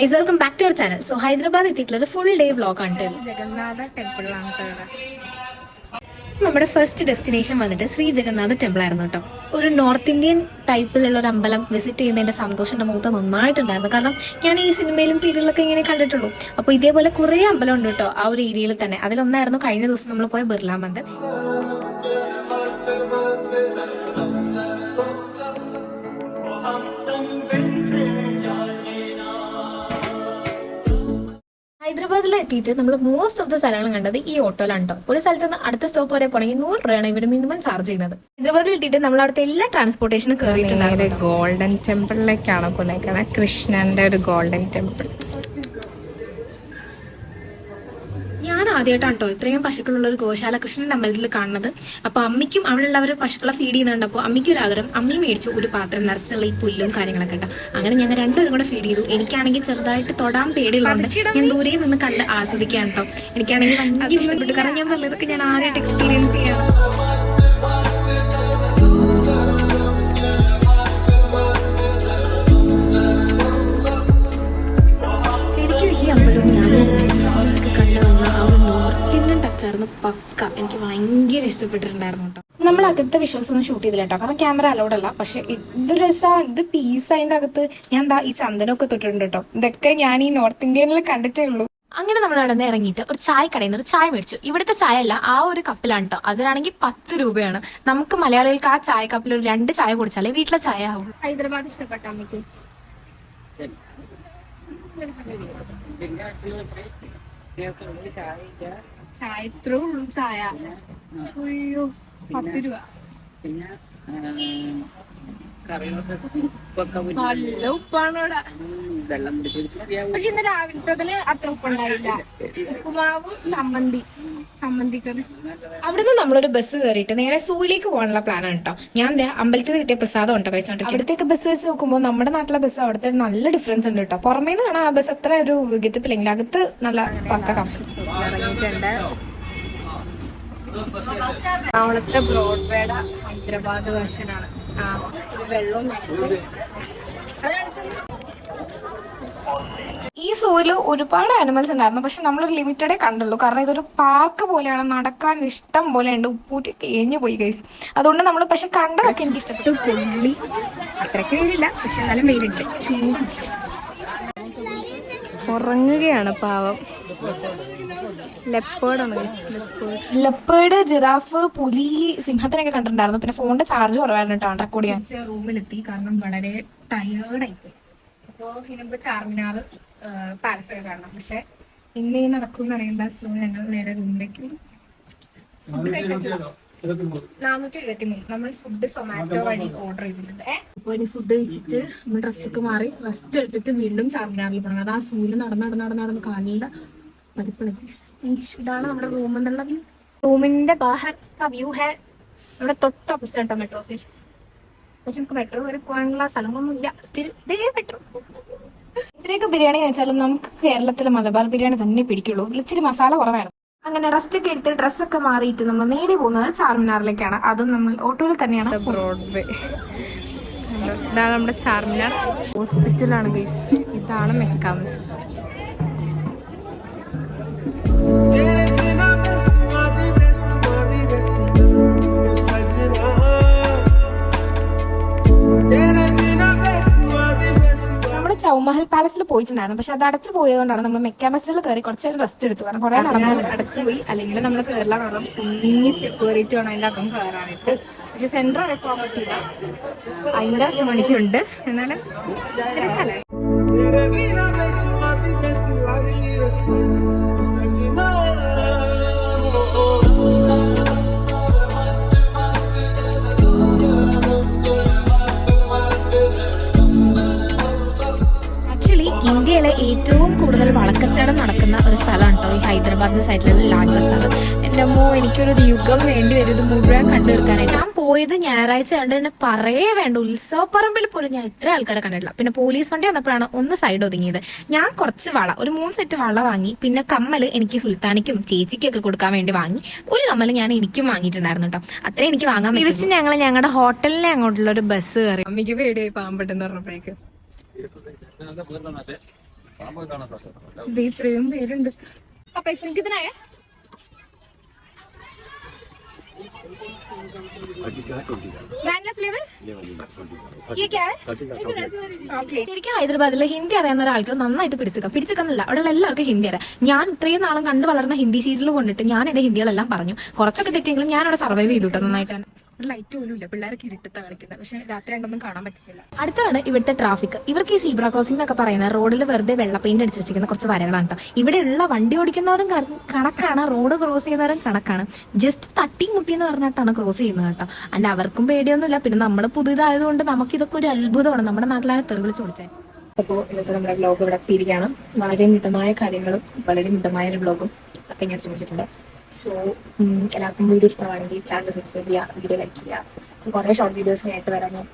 Guys, welcome back to our channel. So Hyderabad എത്തിയിട്ടുള്ള full day vlog ആണ്. ജഗന്നാഥ ടെമ്പിളിലാണ് കേട്ടോ. നമ്മുടെ ഫസ്റ്റ് ഡെസ്റ്റിനേഷൻ വന്നിട്ട് ശ്രീ ജഗന്നാഥ ടെമ്പിൾ ആയിരുന്നു കേട്ടോ. ഒരു നോർത്ത് ഇന്ത്യൻ ടൈപ്പിലുള്ള ഒരു അമ്പലം വിസിറ്റ് ചെയ്യുന്നതിന്റെ സന്തോഷം എൻ്റെ മുഖത്ത് നന്നായിട്ടുണ്ടായിരുന്നു. കാരണം ഞാൻ ഈ സിനിമയിലും സീരിയലിലൊക്കെ ഇങ്ങനെ കണ്ടിട്ടുള്ളൂ. അപ്പോൾ ഇതേപോലെ കുറേ അമ്പലം ഉണ്ട് കേട്ടോ ആ ഒരു ഏരിയയിൽ തന്നെ. അതിലൊന്നായിരുന്നു കഴിഞ്ഞ ദിവസം നമ്മൾ പോയ ബിർള മന്ദിർ. ഹൈദരാബാദിൽ എത്തിയിട്ട് നമ്മൾ മോസ്റ്റ് ഓഫ് ദ സ്ഥലങ്ങളും കണ്ടത് ഈ ഓട്ടോയിലാണ് കേട്ടോ. ഒരു സ്ഥലത്ത് നിന്ന് അടുത്ത സ്റ്റോപ്പ് വരെ പോകണമെങ്കിൽ 100 രൂപയാണ് ഇവർ മിനിമം ചാർജ് ചെയ്യുന്നത്. ഹൈദരാബാദിൽ എത്തിയിട്ട് നമ്മൾ അവിടുത്തെ എല്ലാ ട്രാൻസ്പോർട്ടേഷനും കയറിയിട്ടുണ്ടായിരുന്നു. ഗോൾഡൻ ടെമ്പിളിലേക്കാണ് കൊന്നേക്കണേ, കൃഷ്ണന്റെ ഒരു ഗോൾഡൻ ടെമ്പിൾ. ഞാൻ ആദ്യമായിട്ടാണ് കേട്ടോ ഇത്രയും പശുക്കളുള്ള ഒരു ഗോശാല കൃഷ്ണന്റെ അമ്പലത്തിൽ കാണുന്നത്. അപ്പൊ അമ്മയ്ക്കും അവിടെ ഉള്ളവർ പശുക്കളെ ഫീഡ് ചെയ്യുന്നുണ്ട്. അപ്പോൾ അമ്മയ്ക്ക് ഒരു ആഗ്രഹം, അമ്മയും മേടിച്ചു ഒരു പാത്രം നിറച്ചുള്ള ഈ പുല്ലും കാര്യങ്ങളൊക്കെ കേട്ടോ. അങ്ങനെ ഞങ്ങൾ രണ്ടുപേരും കൂടെ ഫീഡ് ചെയ്തു. എനിക്കാണെങ്കിൽ ചെറുതായിട്ട് തൊടാൻ പേടിയുള്ളതുകൊണ്ട് ഞാൻ ദൂരെ നിന്ന് കണ്ട് ആസ്വദിക്കാൻ കേട്ടോ. എനിക്കാണെങ്കിൽ ഭയങ്കര ഇഷ്ടപ്പെട്ടു. കാരണം ഞാൻ നല്ലതൊക്കെ ഞാൻ ആദ്യമായിട്ട് എക്സ്പീരിയൻസ് ചെയ്യാം. പക്ക എനിക്ക് ഭയങ്കര ഇഷ്ടപ്പെട്ടിട്ടുണ്ടായിരുന്നു കേട്ടോ. നമ്മൾ അകത്തെ വിഷ്വൽസ് ഒന്നും ഷൂട്ട് ചെയ്തില്ല കേട്ടോ, കാരണം ക്യാമറ അലൗഡ് അല്ല. പക്ഷെ ഇത് രസമാണ്, ഇത് പീസ്. അതിൻ്റെ അകത്ത് ഞാൻ ഈ ചന്ദനമൊക്കെ തൊട്ടിട്ടുണ്ട് കേട്ടോ. ഇതൊക്കെ ഞാൻ ഈ നോർത്ത് ഇന്ത്യയിൽ കണ്ടിട്ടേ ഉള്ളൂ. അങ്ങനെ നമ്മൾ അവിടെ നിന്ന് ഇറങ്ങിയിട്ട് ഒരു ചായ കടയിൽ നിന്ന് ഒരു ചായ മേടിച്ചു. ഇവിടുത്തെ ചായ അല്ല, ആ ഒരു കപ്പിലാണ് കേട്ടോ. അതിനാണെങ്കിൽ 10 രൂപയാണ്. നമുക്ക് മലയാളികൾക്ക് ആ ചായ കപ്പിൽ ഒരു 2 ചായ കുടിച്ചാലേ വീട്ടിലെ ചായ ആവുള്ളൂ. ഹൈദരാബാദ് ഇഷ്ടപ്പെട്ട അമ്മയ്ക്ക് ചായ ഇത്രേ ഉള്ളൂ. ചായ അയ്യോ 10 രൂപ. നല്ല ഉപ്പാണ് ഇവിടെ. പക്ഷെ ഇന്ന് രാവിലത്തെ അത്ര ഉപ്പുണ്ടായില്ല. ഉപ്പുമാവും ചമ്മന്തിക്കറി. അവിടുന്ന് നമ്മളൊരു ബസ് കയറിയിട്ട് നേരെ സൂയിലേക്ക് പോകാനുള്ള പ്ലാനാണ് കേട്ടോ. ഞാൻ അമ്പലത്തിൽ കിട്ടിയ പ്രസാദം ഉണ്ടോ കഴിച്ചോണ്ട്. അവിടത്തേക്ക് ബസ് വെച്ച് നോക്കുമ്പോൾ നമ്മുടെ നാട്ടിലെ ബസ് അവിടുത്തെ നല്ല ഡിഫറൻസ് ഉണ്ട് കേട്ടോ. പുറമേന്ന് കാണാൻ ആ ബസ് അത്ര ഒരു ഗതിപ്പില്ലെങ്കിൽ അകത്ത് നല്ല പക്ക കംഫർട്ട് ഇറങ്ങിയിട്ടുണ്ട്. എറണാകുളത്തെ ബ്രോഡ്വേയുടെ ഹൈദരാബാദ് വേർഷനാണ്. വെള്ളവും ഈ സൂവില് ഒരുപാട് ആനിമൽസ് ഉണ്ടായിരുന്നു. പക്ഷെ നമ്മളൊരു ലിമിറ്റഡേ കണ്ടുള്ളൂ. കാരണം ഇതൊരു പാർക്ക് പോലെയാണ്, നടക്കാൻ ഇഷ്ടം പോലെ ഉണ്ട്. ഉപ്പൂറ്റി തേഞ്ഞു പോയി ഗൈസ്. അതുകൊണ്ട് നമ്മൾ പക്ഷെ കണ്ടതൊക്കെ എനിക്ക് ഇഷ്ടപ്പെട്ടു. പുള്ളി അത്രയ്ക്ക് വെയിലില്ല, പക്ഷെ എന്നാലും വെയിലുണ്ട്. ഉറങ്ങുകയാണ് പാവം. ലെപ്പേർഡ്, ജിറാഫ്, പുലി, സിംഹത്തിനൊക്കെ കണ്ടിട്ടുണ്ടായിരുന്നു. പിന്നെ ഫോണിന്റെ ചാർജ് കുറവായിരുന്നു കേട്ടോ റെക്കോർഡ് ചെയ്യാൻ. റൂമിലെത്തി, കാരണം വളരെ ടയേർഡായി പോയി. അപ്പോൾ ഇനിയിപ്പോൾ ചാർമിനാർ പാലസ് ഒക്കെ കാണണം. പക്ഷെ ഇന്ന് നടക്കും അറിയേണ്ട. സോ ഞങ്ങൾ നേരെ റൂമിലേക്ക്. ഫുഡ് കഴിച്ചിട്ടില്ല. 473 നമ്മൾ ഫുഡ് സൊമാറ്റോ വഴി ഓർഡർ ചെയ്തിട്ടുണ്ട്. അപ്പോൾ ഇനി ഫുഡ് കഴിച്ചിട്ട് നമ്മൾ ഡ്രസ്സൊക്കെ മാറി റെസ്റ്റ് എടുത്തിട്ട് വീണ്ടും ചാർമിനാറിൽ പോകണം. അത് ആ സൂര്യ നടന്ന് കാലിന്റെ പതിപ്പുള്ള. ഇതാണ് നമ്മുടെ റൂം എന്നുള്ള വ്യൂ. റൂമിന്റെ ബാഹർ വ്യൂ ഹേ. ഇവിടെ തൊട്ട് ഓപ്പോസിറ്റ് മെട്രോ സ്റ്റേഷൻ. പക്ഷെ നമുക്ക് മെട്രോ കയറി പോകാനുള്ള സ്ഥലമൊന്നും ഇല്ല. Still metro. ഇത്രയൊക്കെ ബിരിയാണി കഴിച്ചാലും നമുക്ക് കേരളത്തിലെ മലബാർ ബിരിയാണി തന്നെ പിടിക്കുള്ളൂ. ഇച്ചിരി മസാല കുറവാണ്. അങ്ങനെ റെസ്റ്റ് ഒക്കെ എടുത്ത് ഡ്രസ്സൊക്കെ മാറിയിട്ട് നമ്മൾ നേരെ പോകുന്നത് ചാർമിനാറിലേക്കാണ്. അതും നമ്മൾ ഓട്ടോയിൽ തന്നെയാണ്. ബ്രോഡ്വേ. ഇതാണ് നമ്മുടെ ചാർമിനാർ. ഹോസ്പിറ്റലാണ് ഗൈസ്. ഇതാണ് മെക്കാമസ്. ചൗമഹൽ പാലസിൽ പോയിട്ടുണ്ടായിരുന്നു. പക്ഷെ അത് അടച്ചു പോയതുകൊണ്ടാണ് നമ്മൾ മെക്കാ മസ്ജിദിൽ കയറി കുറച്ച് നേരം റെസ്റ്റ് എടുത്തു. കാരണം കുറെ അടച്ചുപോയി. അല്ലെങ്കിൽ നമ്മൾ കേരള കാരണം കുഞ്ഞി സ്റ്റെപ്പ് കയറിയിട്ട് വേണം അതിൻ്റെ അകം കയറാനായിട്ട്. പക്ഷെ സെൻട്രൽ വരെ പോകാൻ പറ്റില്ല. അതിൻ്റെ മണിക്കുണ്ട്. എന്നാലും രസമല്ലേ. ഇന്ത്യയിലെ ഏറ്റവും കൂടുതൽ വളക്കച്ചവടം നടക്കുന്ന ഒരു സ്ഥലമാണ് കേട്ടോ ഈ ഹൈദരാബാദിന്റെ സൈഡിലുള്ള ലാൽ ബസാർ. എൻ്റെ അമ്മോ, എനിക്കൊരു യുഗം വേണ്ടി വരും ഇത് മുഴുവൻ കണ്ടു തീർക്കാനായിട്ട്. ഞാൻ പോയത് ഞായറാഴ്ച കണ്ട് തന്നെ പറയേ വേണ്ട. ഉത്സവപ്പറമ്പിൽ പോലും ഞാൻ ഇത്ര ആൾക്കാരെ കണ്ടിട്ടില്ല. പിന്നെ പോലീസ് വണ്ടി വന്നപ്പോഴാണ് ഒന്ന് സൈഡ് ഒതുങ്ങിയത്. ഞാൻ കുറച്ച് ഒരു 3 സെറ്റ് വള വാങ്ങി. പിന്നെ കമ്മൽ എനിക്ക് സുൽത്താനിക്കും ചേച്ചിക്കും ഒക്കെ കൊടുക്കാൻ വേണ്ടി വാങ്ങി. ഒരു കമ്മൽ ഞാൻ എനിക്കും വാങ്ങിയിട്ടുണ്ടായിരുന്നു കേട്ടോ. അത്രേ എനിക്ക് വാങ്ങാൻ തിരിച്ച് ഞങ്ങൾ ഞങ്ങളുടെ ഹോട്ടലിനെ അങ്ങോട്ടുള്ള ഒരു ബസ് കയറി. അമ്മയ്ക്ക് പേടിയായി പാമ്പെട്ടെന്ന് പറഞ്ഞപ്പോഴേക്ക്. ഇത് ഇത്രയും പേരുണ്ട്. അപ്പൊ എനിക്ക് ഇതിനായ വാനില ഫ്ലേവർ ചോക്ലേറ്റ്. ശരിക്കും ഹൈദരാബാദിൽ ഹിന്ദി അറിയാവുന്ന ഒരാൾക്ക് നന്നായിട്ട് പിടിച്ചെടുക്കാന്നല്ല, അവിടെയുള്ള എല്ലാവർക്കും ഹിന്ദി അറിയാം. ഞാൻ ഇത്രയും നാളും കണ്ടു വളർന്ന ഹിന്ദി സീരിയൽ കൊണ്ടിട്ട് ഞാൻ എന്റെ ഹിന്ദികളെല്ലാം പറഞ്ഞു. കുറച്ചൊക്കെ തെറ്റിയെങ്കിലും ഞാൻ അവിടെ സർവൈവ് ചെയ്തിട്ടോ നന്നായിട്ട് തന്നെ. ലൈറ്റ് പോലും ഇല്ല, പിള്ളേരൊക്കെ ഇരുട്ടത്താ കളിക്കുന്നത്. പക്ഷെ രാത്രി രണ്ടൊന്നും കാണാൻ പറ്റില്ല. അടുത്താണ് ഇവിടുത്തെ ട്രാഫിക്. ഇവർക്ക് ഈ സീബ്ര ക്രോസിംഗ് എന്നൊക്കെ പറയുന്ന റോഡിൽ വെറുതെ വെള്ള പെയിന്റ് അടിച്ച് വെച്ചിരിക്കുന്ന കുറച്ച് വരകളാണ് കേട്ടോ. ഇവിടെയുള്ള വണ്ടി ഓടിക്കുന്നവരും കണക്കാണ്, റോഡ് ക്രോസ് ചെയ്യുന്നവരും കണക്കാണ്. ജസ്റ്റ് തട്ടി മുട്ടി എന്ന് പറഞ്ഞിട്ടാണ് ക്രോസ് ചെയ്യുന്നത് കേട്ടോ. അല്ല അവർക്കും പേടിയൊന്നുമില്ല. പിന്നെ നമ്മൾ പുതിയതായതുകൊണ്ട് നമുക്കിതൊക്കെ ഒരു അത്ഭുതമാണ്. നമ്മുടെ നാട്ടിലാണ് തെറി വിളിച്ച് കൊടുത്തത്. അപ്പോൾ ഇന്നത്തെ നമ്മുടെ വ്ലോഗ് ഇവിടെ എത്തിയിരിക്കുകയാണ്. വളരെ മിതമായ കാര്യങ്ങളും വളരെ മിതമായ ഒരു വ്ലോഗും ഒക്കെ ഞാൻ ശ്രമിച്ചിട്ടുണ്ട്. സോ എല്ലാവർക്കും വീഡിയോ ഇഷ്ടമാണെങ്കിൽ ചാനൽ സബ്സ്ക്രൈബ് ചെയ്യുക, വീഡിയോ ലൈക്ക് ചെയ്യുക. സോ കുറേ ഷോർട്ട് വീഡിയോസ് ആയിട്ട് വരാൻ ഞാൻ